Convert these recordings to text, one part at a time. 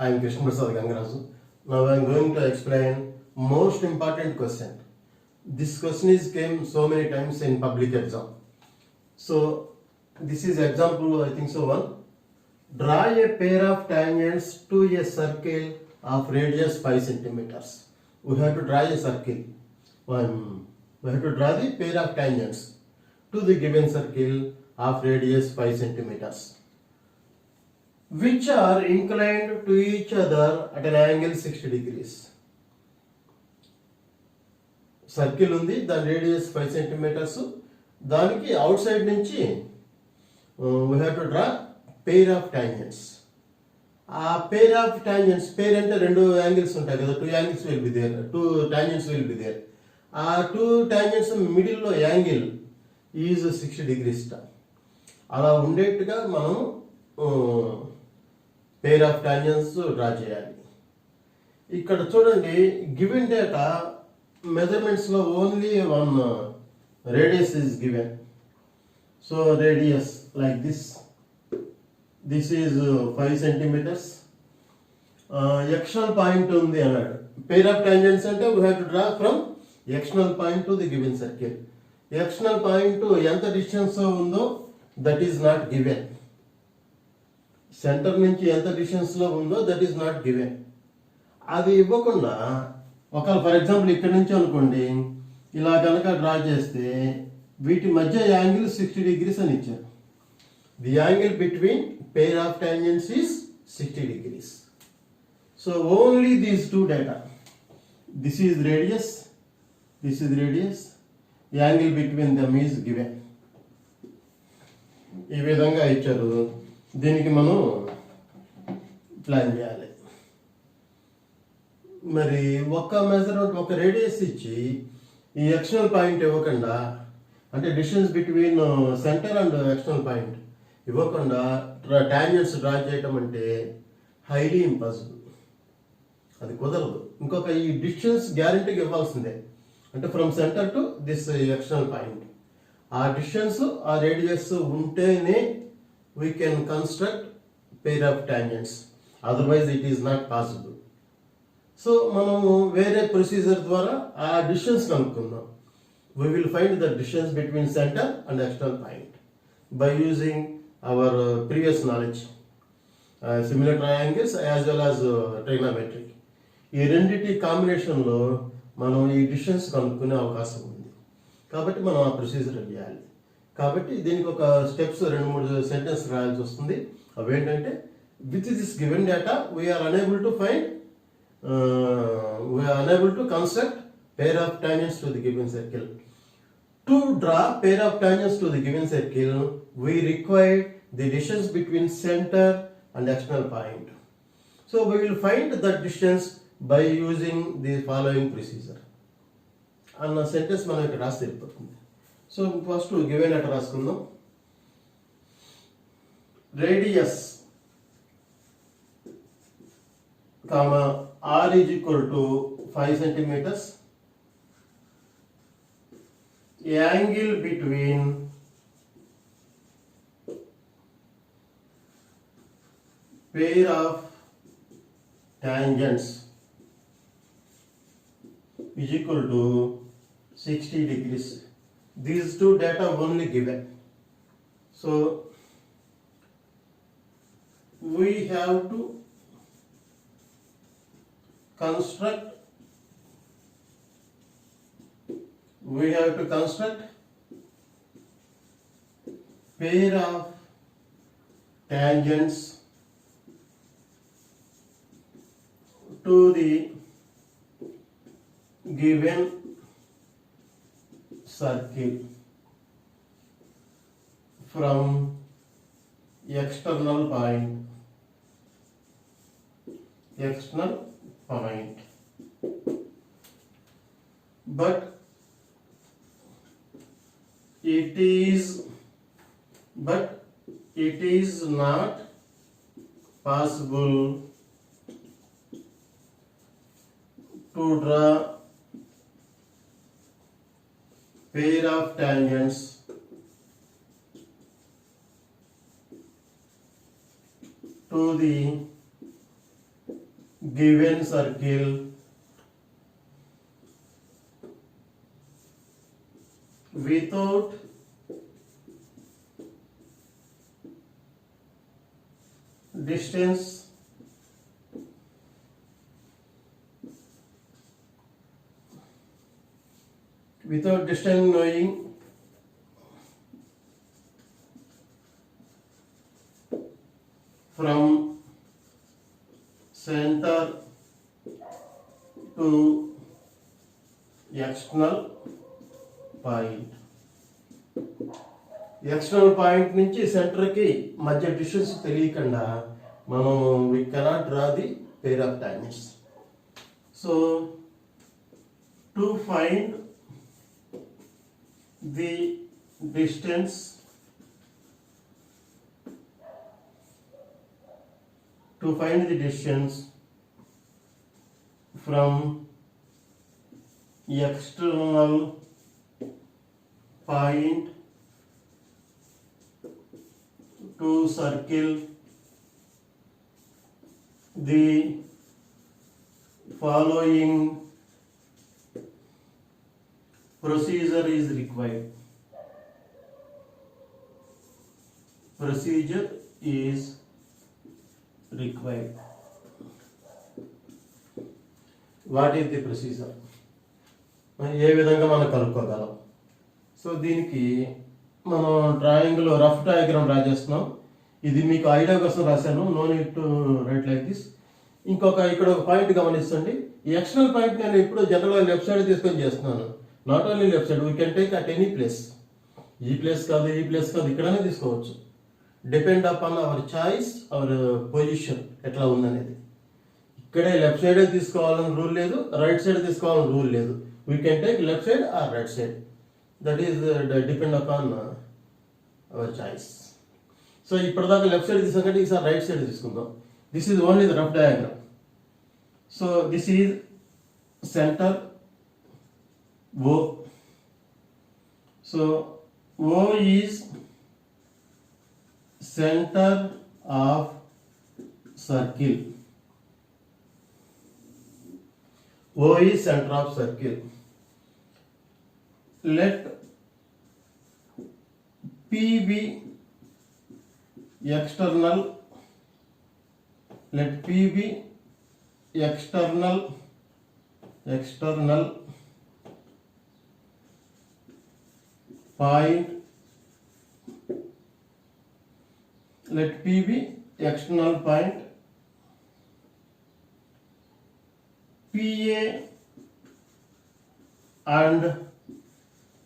I am Krishna Prasad Gangaraju. Now I am going to explain most important question. This question is came so many times in public exam. So this is example, I think so one. Draw a pair of tangents to a circle of radius 5 centimeters. We have to draw a circle. We have to draw the pair of tangents to the given circle of radius 5 centimeters, which are inclined to each other at an angle 60 degrees. Circle ఉంది, దాని radius 5 centimetres. దానికి outside నుంచి we have to draw pair of tangents. ఆ pair of tangents, pair అంటే రెండు angles ఉంటాయి కదా, two angles will be there, two tangents will be there. ఆ టూ టాంజెంట్స్ మిడిల్లో యాంగిల్ ఈజ్ 60 degrees. అలా ఉండేట్టుగా మనం పెయిర్ ఆఫ్ టాంజెంట్స్ డ్రా చేయాలి. ఇక్కడ చూడండి, గివెన్ డేటా మెజర్మెంట్స్ లో only one radius is given. So radius like this is 5 centimeters. External point ఉంది అన్నాడు. పెయిర్ ఆఫ్ టాంజెంట్స్ అంటే we have to draw from external point to the given circle. External point ఎంత distance ఉందో that is not given. Centre నుంచి ఎంత distance లో ఉందో that is not given. అది ఇవ్వకుండా ఒకవేళ ఫర్ ఎగ్జాంపుల్ ఇక్కడ నుంచి అనుకోండి, ఇలా కనుక డ్రా చేస్తే వీటి మధ్య యాంగిల్ 60 degrees అని ఇచ్చారు. The angle between pair of tangents is 60 degrees. So only these two data, this is radius, this is radius, angle between dum is given. ఈ విధంగా ఇచ్చారు. దీనికి మనం ప్లాన్ చేయాలి. మరి ఒక మెజర్మెంట్, ఒక రేడియస్ ఇచ్చి ఈ ఎక్స్టర్నల్ పాయింట్ ఇవ్వకుండా, అంటే distance between centre and external point ఇవ్వకుండా టాంజెంట్స్ డ్రా చేయటం అంటే హైలీ ఇంపాసిబుల్. అది కుదరదు. ఇంకొక ఈ డిస్టెన్స్ గ్యారంటీగా ఇవ్వాల్సిందే, అంటే from centre to this external point. ఆ డిస్టెన్స్, ఆ రేడియస్ ఉంటేనే we can construct pair of tangents, otherwise it is not possible. So మనము వేరే ప్రొసీజర్ ద్వారా ఆ డిస్టెన్స్ కనుక్కుందాం. we will find the distance between center and external point by using our previous knowledge, similar triangles as well as trigonometry. ఈ రెండింటి కాంబినేషన్లో మనం ఈ డిస్టెన్స్ కనుక్కునే అవకాశం ఉంది. కాబట్టి మనం ఆ ప్రొసీజర్ చేయాలి. కాబట్టి దీనికి ఒక స్టెప్స్ 2-3 సెంటెన్స్ రాయాల్సి వస్తుంది. అవి ఏంటంటే, with this given data we are unable to construct pair of tangents to the given circle. To draw pair of tangents to the given circle, we require the distance between center and external point. So we will find that distance by using the following procedure. అన్న sentence మనం ఇక్కడ రాసి వెళ్ళిపోతుంది. So first given అట్లా రాసుకుందాం. Radius comma R is equal to 5 centimeters. Angle between pair of tangents is equal to 60 degrees. These two data only given. So we have to construct pair of tangents to the given circle from external point. But it is not possible to draw pair of tangents to the given circle without distance knowing from center to external point. External point నుంచి సెంటర్కి మధ్య distance తెలియకుండా మనం we cannot draw the pair of times. So to find the distance from external point to circle, the following procedure is required. What is the procedure, ఏ విధంగా మనం కనుక్కోగలం? So దీనికి మనం డ్రాయింగ్లో రఫ్ డయాగ్రామ్ డ్రా చేస్తున్నాం. ఇది మీకు ఐడియా కోసం రాశాను, no need to write like this. ఇక్కడ ఒక పాయింట్ గమనించండి. ఈ ఎక్స్టర్నల్ పాయింట్ నేను ఇప్పుడు జనరల్గా లెఫ్ట్ సైడ్ తీసుకొని చేస్తున్నాను. Not only left side, we can take at any place. ఈ ప్లేస్ కాదు ఇక్కడనే తీసుకోవచ్చు. Depend upon our choice, our position ఎట్లా ఉందనేది. ఇక్కడే లెఫ్ట్ సైడే తీసుకోవాలని రూల్ లేదు, రైట్ సైడ్ తీసుకోవాలని రూల్ లేదు. We can take left side or right side. That is depend upon our choice. So ఇప్పటిదాకా లెఫ్ట్ సైడ్ తీసుకుంటే ఈసారి రైట్ సైడ్ తీసుకుందాం. This is only the rough diagram. So this is centre O. So O is center of circle. O is center of circle. Let P be external. Let P be external point. Let P be external point. PA and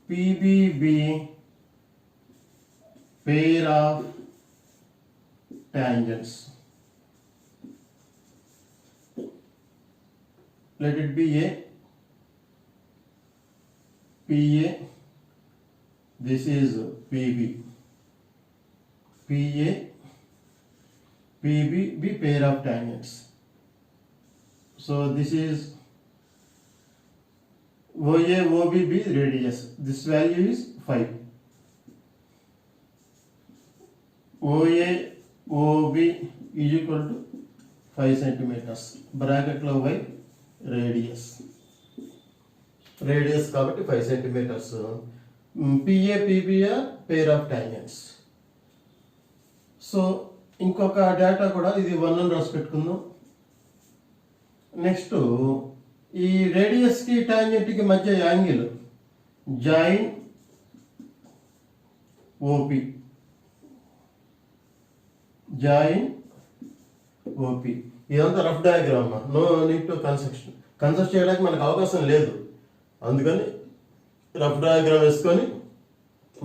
PB be pair of tangents. Let it be a PA. This is PB. PA, PB be pair of tangents. So this is OA, OB be radius. This value is 5. OA, OB is equal to 5 centimeters. Bracket lo y radius. Radius కాబట్టి 5 centimeters. PA, PB are pair of tangents. So ఇంకొక data కూడా ఇది 1 అని రాసి పెట్టుకుందాం. Next ఈ రేడియస్కి టాంజెంట్కి మధ్య యాంగిల్ జాయిన్ ఓపి. ఇదంతా rough diagram, no need to construct చేయడానికి మనకు అవకాశం లేదు. అందుకని రఫ్ డయాగ్రామ్ వేసుకొని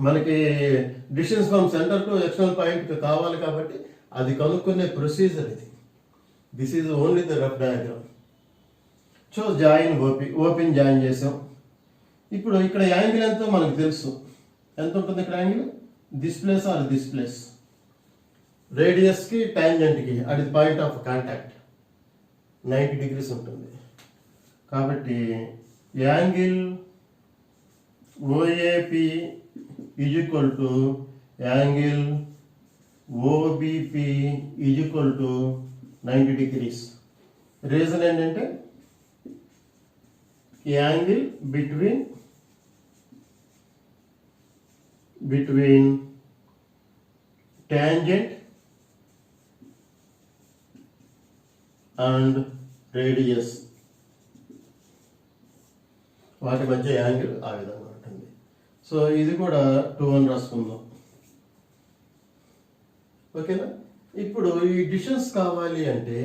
మనకి distance from centre to external point కావాలి కాబట్టి అది కనుక్కునే ప్రొసీజర్ ఇది. This is only the rough diagram. So join open join చేసాం. ఇప్పుడు ఇక్కడ యాంగిల్ ఎంతో మనకు తెలుసు. ఎంత ఉంటుంది ఇక్కడ angle? This place or this place. రేడియస్కి టాంజెంట్కి అది పాయింట్ ఆఫ్ కాంటాక్ట్ 90 degrees ఉంటుంది. కాబట్టి angle OAP is equal to angle OBP is equal to 90 degrees. Reason ఏంటంటే angle between tangent and radius, వాటి మధ్య యాంగిల్ ఆ విధంగా ఉంటుంది. సో ఇది కూడా 2 అని రాసుకుందాం. ఓకేనా. ఇప్పుడు ఈ డిషన్స్ కావాలి అంటే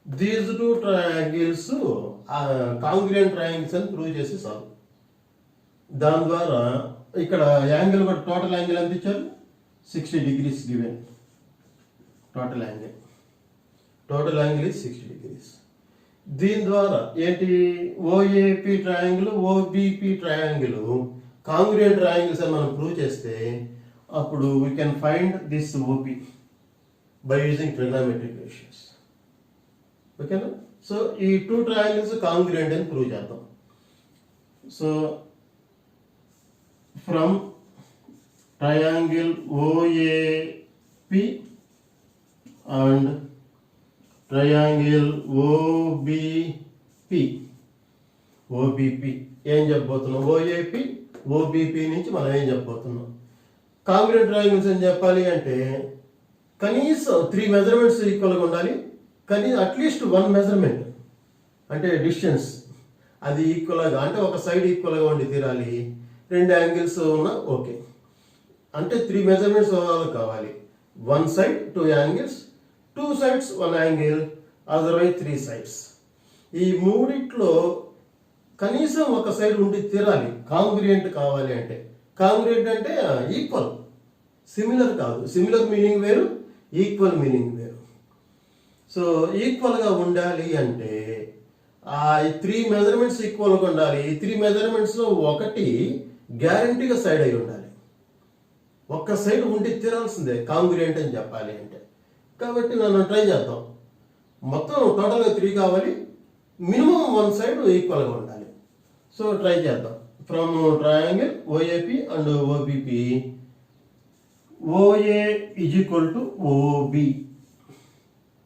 దీస్ 2 ట్రయాంగిల్స్ కాంగ్రుయెంట్ ట్రయాంగిల్స్ అని ప్రూవ్ చేసి చాలు. దాని ద్వారా ఇక్కడ యాంగిల్ కూడా టోటల్ యాంగిల్ ఎంత ఇచ్చారు, 60 degrees given. Total angle is 60 degrees. దీని ద్వారా ఏంటి, OAP triangle OBP triangle congruent triangles అని మనం ప్రూవ్ చేస్తే అప్పుడు we can find this OP by using trigonometric ratios. ఓకేనా. సో ఈ 2 ట్రయాంగిల్స్ కాంగ్రుయెంట్ అని ప్రూవ్ చేద్దాం. So from triangle OAP and triangle OBP ఏం చెప్పబోతున్నాం, ఓఏపి ఓబిపి నుంచి మనం ఏం చెప్పబోతున్నాం, కాంగ్రుయెంట్ ట్రయాంగిల్స్ అని చెప్పాలి అంటే కనీసం 3 మెజర్మెంట్స్ ఈక్వల్గా ఉండాలి. కానీ అట్లీస్ట్ 1 మెజర్మెంట్ అంటే డిస్టెన్స్ అది ఈక్వల్గా, అంటే ఒక సైడ్ ఈక్వల్గా ఉండి తీరాలి. 2 యాంగిల్స్ ఉన్నా ఓకే. అంటే 3 మెజర్మెంట్స్ కావాలి. 1 side 2 angles, 2 sides 1 angle, otherwise 3 sides. ఈ మూడిట్లో కనీసం ఒక సైడ్ ఉండి తీరాలి కాంగ్రుయెంట్ కావాలి అంటే. కాంగ్రుయెంట్ అంటే ఈక్వల్, సిమిలర్ కాదు. సిమిలర్ మీనింగ్ వేరు, ఈక్వల్ మీనింగ్ వేరు. సో ఈక్వల్గా ఉండాలి అంటే ఆ 3 మెజర్మెంట్స్ ఈక్వల్గా ఉండాలి. ఈ 3 మెజర్మెంట్స్లో ఒకటి గ్యారంటీగా సైడ్ అయి ఉండాలి. ఒక్క సైడ్ ఉండి తీరాల్సిందే కాంగ్రుయెంట్ అని చెప్పాలి అంటే. కాబట్టి మనం ట్రై చేద్దాం. మొత్తం టోటల్గా 3 కావాలి, మినిమం 1 సైడ్ ఈక్వల్గా ఉండాలి. సో ట్రై చేద్దాం. From triangle OAP and OBP, OA is equal to OB,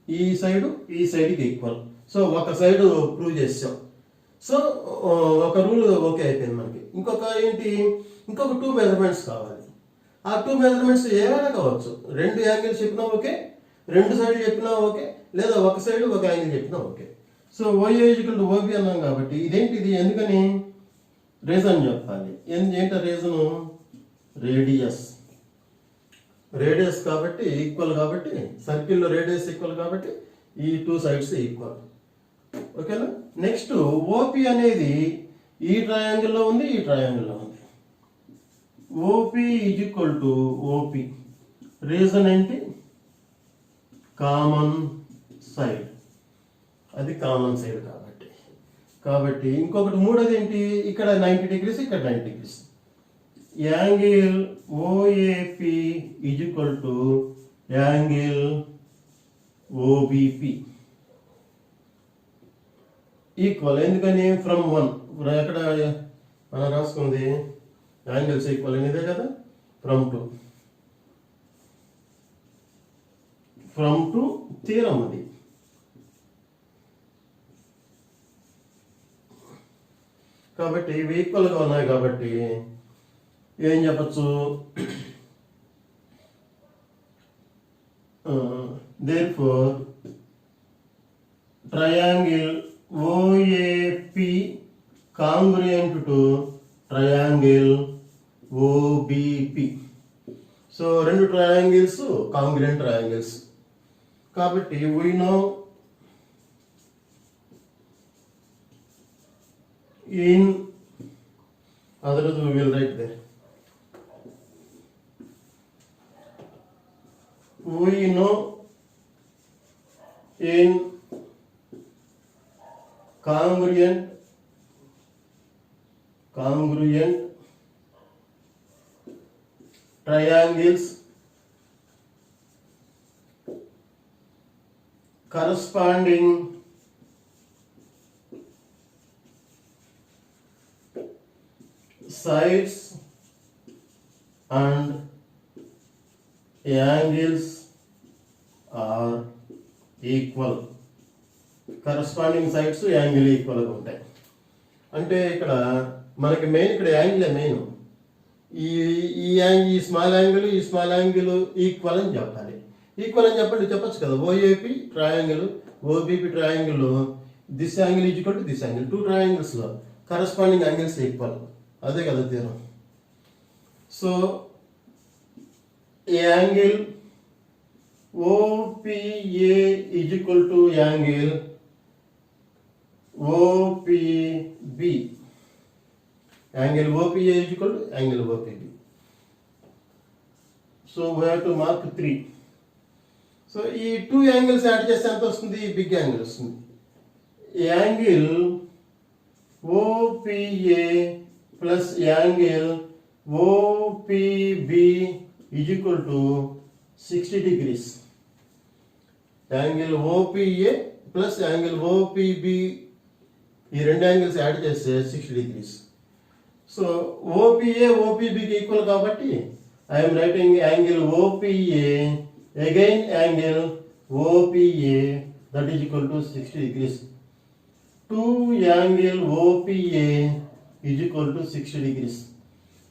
ఈ సైడ్కి ఈక్వల్. సో ఒక సైడ్ ప్రూవ్ చేసాం. సో ఒక రూల్ ఓకే అయిపోయింది మనకి. ఇంకొక 2 మెజర్మెంట్స్ కావాలి. ఆ 2 మెజర్మెంట్స్ ఏమైనా కావచ్చు. 2 యాంగిల్స్ చెప్పినా ఓకే, 2 సైడ్లు చెప్పినా ఓకే, లేదా ఒక సైడ్ ఒక యాంగిల్ చెప్పినా okay. So OA equal to OB అన్నాం కాబట్టి ఇదేంటిది, ఎందుకని రీజన్ చెప్పాలి. ఏంటో రీజను, రేడియస్ కాబట్టి ఈక్వల్, కాబట్టి సర్కిల్లో రేడియస్ ఈక్వల్ కాబట్టి ఈ 2 sides ఈక్వల్. ఓకేనా. నెక్స్ట్ ఓపి అనేది ఈ ట్రయాంగిల్లో ఉంది, ఈ ట్రయాంగిల్లో ఉంది. OP is equal to OP, reason ఏంటి, కామన్ సైడ్, అది కామన్ సైడ్ కాబట్టి ఇంకొకటి మూడోది ఏంటి, ఇక్కడ 90 degrees, ఇక్కడ 90 degrees. Angle OAP is equal to angle OBP equal. ఎందుకని, ఫ్రమ్ 1, ఎక్కడ మనం రాసుకుంది యాంగిల్స్ ఈక్వల్ అనేదే కదా. ఫ్రమ్ 2 తీరం అది. కాబట్టి ఇవి ఈక్వల్గా ఉన్నాయి కాబట్టి ఏం చెప్పచ్చు, therefore triangle OAP congruent to triangle OBP. So 2 triangles congruent triangles కాబట్టి we know in otherwise we will write there. We know in congruent triangles corresponding sides and angles are equal. Corresponding sides angle ఈక్వల్గా ఉంటాయి. అంటే ఇక్కడ మనకి main ఇక్కడ యాంగిలే main. ఈ ఈ angle ఈ స్మాల్ యాంగిల్ ఈక్వల్ అని చెప్పాలి. ఈక్వల్ అని చెప్పొచ్చు కదా. OAP triangle, OBP triangle, this angle is equal to this angle. Two ట్రయాంగిల్స్లో కరస్పాండింగ్ యాంగిల్స్ ఈక్వల్. అదే కదా తీరం. So angle OPA is equal to angle OPB. Angle OPA is equal to angle OPB. So we have to mark 3. So ఈ two angles add చేస్తే ఎంత వస్తుంది? Big angle వస్తుంది. Angle OPA plus angle OPB is equal to 60 degrees. యాంగిల్ OPA plus angle OPB ఈ రెండు angles add చేస్తే 60 degrees. So OPA OPBకి equal కాబట్టి I'm writing angle OPA again angle OPA that is equal to 60 degrees. 2 angle OPA is equal to 60 degrees.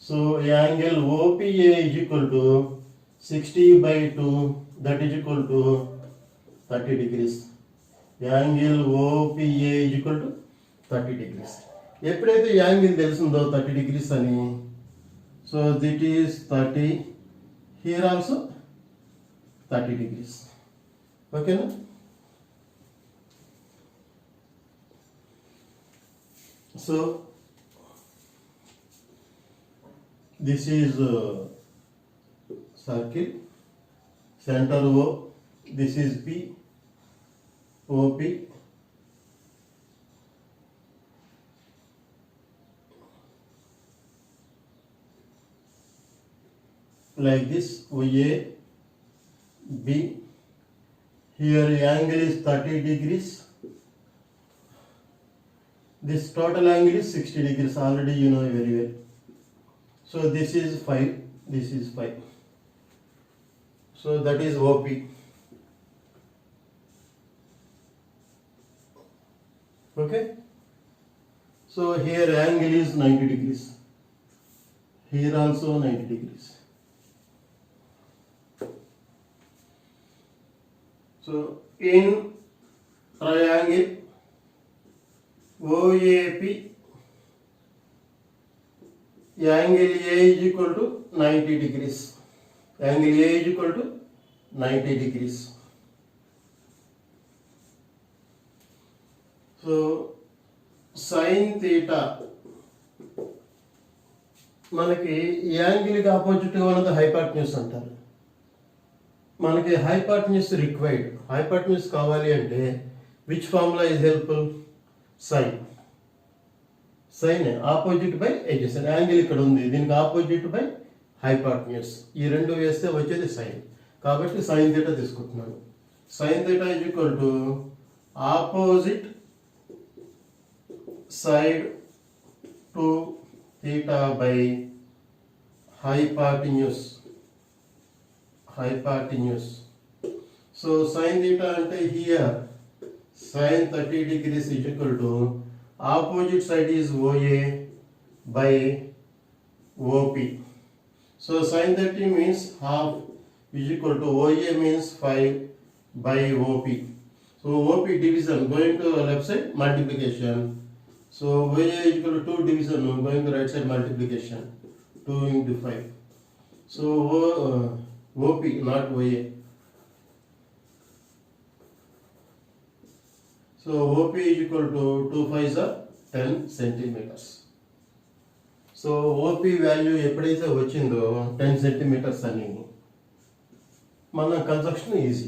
So angle OPA is equal to 60/2 that is equal to 30 degrees. యాంగిల్ OPA is equal to 30 degrees. ఎప్పుడైతే యాంగిల్ తెలిసిందో 30 degrees అని, so that is 30, here also 30 degrees. ఓకేనా? So this is circle, center O, this is P, OP, like this, OA, B, here angle is 30 degrees, this total angle is 60 degrees, already you know very well. So this is 5, this is 5. So that is OP. Okay. So here angle is 90 degrees. Here also 90 degrees. So in triangle OAP, angle A is equal to 90 degrees. Angle A is equal to 90 degrees. So sin theta మనకి ఈ యాంగిల్కి ఆపోజిట్గా ఉన్నది hypotenuse అంటారు. మనకి hypotenuse required. Hypotenuse కావాలి అంటే which formula is helpful? Sine. Sine opposite by adjacent. Angle ఇక్కడ ఉంది, దీనికి ఆపోజిట్ బై హైపాటన్యూస్. ఈ రెండు వేస్తే వచ్చేది సైన్. కాబట్టి సైన్ థీటా తీసుకుంటున్నాను. Sine theta is equal to opposite side to theta by hypotenuse. So sine theta అంటే here sine 30 degrees is equal to opposite side is OA by OP. So sin 30 means half is equal to OA means 5 by OP. So OP division going to left side multiplication. So OA is equal to 2 division going to right side multiplication. 2 into 5. So OP not OA. So OP is equal to 2 5s are 10 centimeters. So OP value ఎప్పుడైతే వచ్చిందో 10 centimeters అని మన construction easy.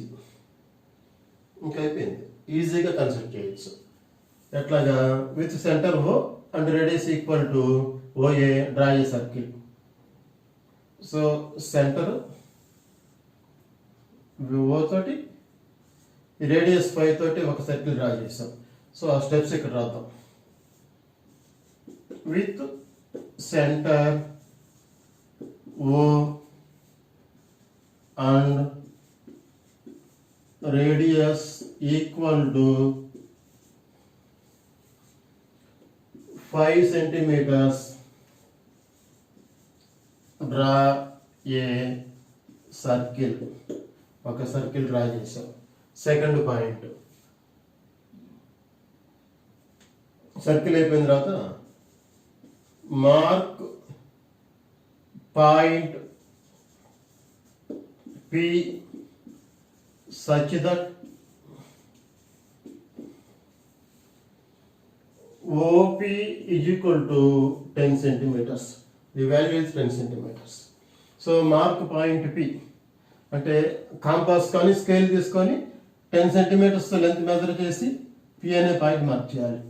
ఇంకా అయిపోయింది, ఈజీగా construct చేయొచ్చు. ఎట్లాగా? With centre O and radius equal to OA draw a circle. So centre O తోటి రేడియస్ 5 తోటి ఒక సర్కిల్ డ్రా చేసాం. సో ఆ స్టెప్స్ ఇక్కడ రాద్దాం. With centre O and radius equal to 5 centimeters, draw a circle. ఒక సర్కిల్ డ్రా చేసాం. Second point circle అయిపోయిన తర్వాత mark point P such that OP is equal to 10 centimeters. The value is 10 centimeters. So mark point P. అంటే compass కానీ scale తీసుకొని 10 centimetres length measure చేసి P అనే point mark చేయాలి.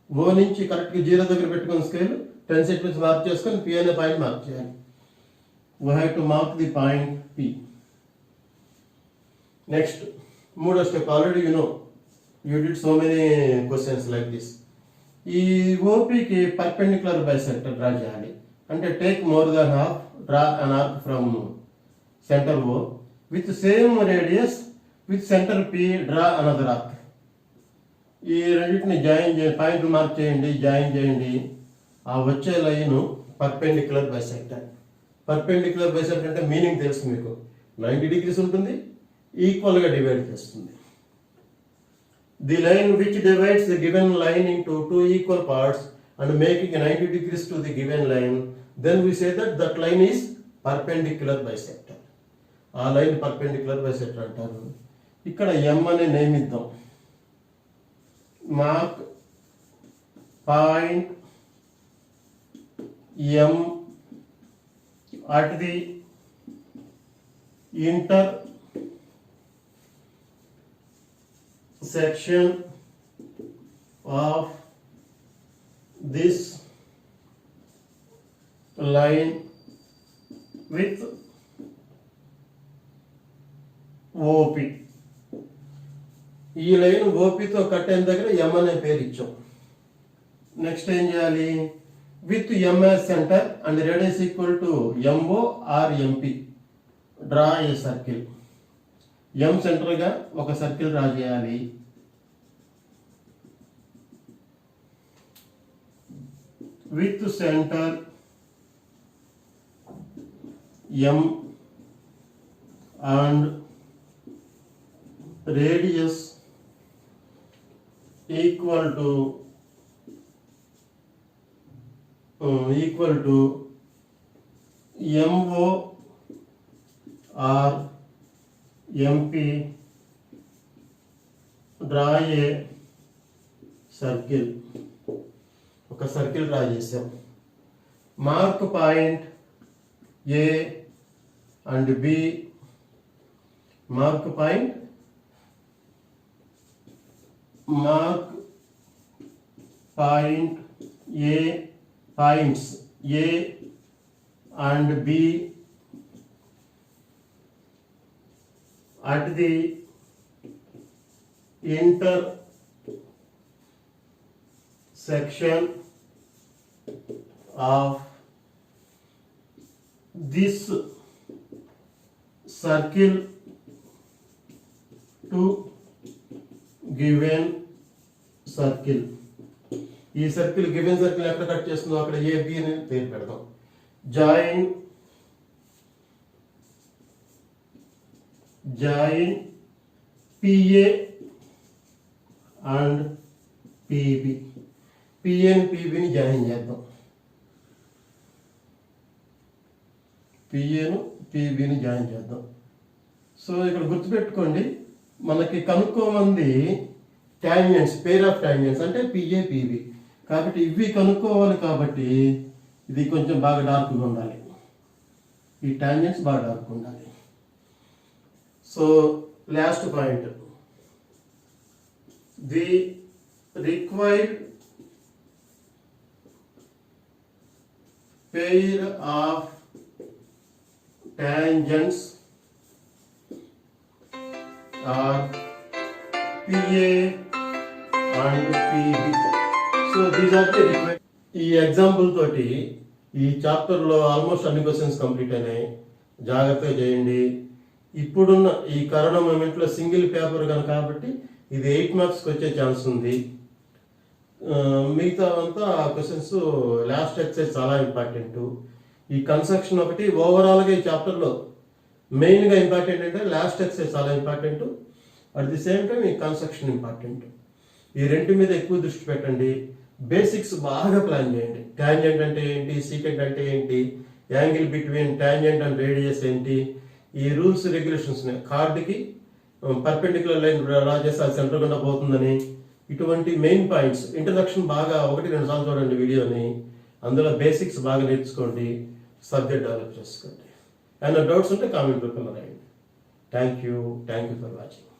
O నుంచి కరెక్ట్గా 0 దగ్గర పెట్టుకున్న స్కేల్ 10 సెంటీమీటర్స్ మార్క్ చేసుకొని P అనే పాయింట్ మార్క్ చేయాలి. We have to mark the point P. Next మూడో step already you did so many questions like this. ఈ ఓపీకి పర్పెండిక్యులర్ బైసెక్టర్ డ్రా చేయాలి. అంటే take more than half, draw an arc from centre O with same radius with centre P, draw another arc. ఈ రెండింటిని join చేయండి, point mark చేయండి, join చేయండి. ఆ వచ్చే line perpendicular bisector. Perpendicular bisector అంటే మీనింగ్ తెలుసు మీకు, 90 degrees ఉంటుంది, ఈక్వల్గా డివైడ్ చేస్తుంది. The line which divides the given line into 2 equal parts and making 90 degrees to the given line, then we say that line is perpendicular bisector. ఆ line perpendicular bisector అంటారు. ఇక్కడ M అనే name ఇద్దాం. Mark point M at the intersection of this line with OP. ఈ line ఓపీతో cut అయిన దగ్గర M అనే పేరు ఇచ్చాం. నెక్స్ట్ ఏం చేయాలి? With M as centre and radius equal to MO or MP, draw a circle. M సెంటర్గా ఒక సర్కిల్ డ్రా చేయాలి. With centre M and radius equal to MO or MP, draw a circle. ఒక circle draw చేసాం. Mark point A and B, mark point A, points A and B at the intersection of this circle to given circle. ఈ circle given circle ఎక్కడ cut చేస్తుందో అక్కడ AB అని పేరు పెడతాం. Join PA and PB. PA ని PB ని join చేద్దాం. PA ను PB ని జాయిన్ చేద్దాం. సో ఇక్కడ గుర్తుపెట్టుకోండి, మనకి కనుక్కోమంది టాంజెంట్స్, పేర్ ఆఫ్ టాంజెంట్స్ అంటే PA PB. కాబట్టి ఇవి కనుక్కోవాలి. కాబట్టి ఇది కొంచెం బాగా డార్క్గా ఉండాలి, ఈ టాంజెంట్స్ బాగా డార్క్గా ఉండాలి. So last point, the required pair of tangents are PA and PB. So these are the required. ఈ ఎగ్జాంపుల్ తోటి ఈ చాప్టర్లో ఆల్మోస్ట్ అన్ని క్వశ్చన్స్ కంప్లీట్ అయినాయి. జాగ్రత్తగా చేయండి. ఇప్పుడున్న ఈ కరోనా మూమెంట్లో సింగిల్ పేపర్ కనుక కాబట్టి ఇది 8 మార్క్స్కి వచ్చే ఛాన్స్ ఉంది. మిగతా అంతా క్వశ్చన్స్ లాస్ట్ ఎక్సైజ్ చాలా ఇంపార్టెంట్. ఈ కన్స్ట్రక్షన్ ఒకటి ఓవరాల్గా ఈ చాప్టర్లో మెయిన్గా ఇంపార్టెంట్ అంటే లాస్ట్ ఎక్సైజ్ చాలా important. At the same time ఈ కన్స్ట్రక్షన్ ఇంపార్టెంట్. ఈ రెండు మీద ఎక్కువ దృష్టి పెట్టండి. బేసిక్స్ బాగా ప్లాన్ చేయండి. టాంజెంట్ అంటే ఏంటి, సీకెంట్ అంటే ఏంటి, angle between tangent and radius ఏంటి, ఈ రూల్స్ రెగ్యులేషన్స్ కార్డుకి పర్పెండిక్యులర్ లైన్ డ్రా చేస్తే అది సెంటర్ గుండా పోతుందని, ఇటువంటి మెయిన్ పాయింట్స్ ఇంట్రడక్షన్ బాగా 1-2 సార్లు చూడండి వీడియోని. అందులో బేసిక్స్ బాగా నేర్చుకోండి, సబ్జెక్ట్ డెవలప్ చేసుకోండి. ఏమైనా డౌట్స్ ఉంటే కామెంట్ రూపంలో రాయండి. Thank you for watching.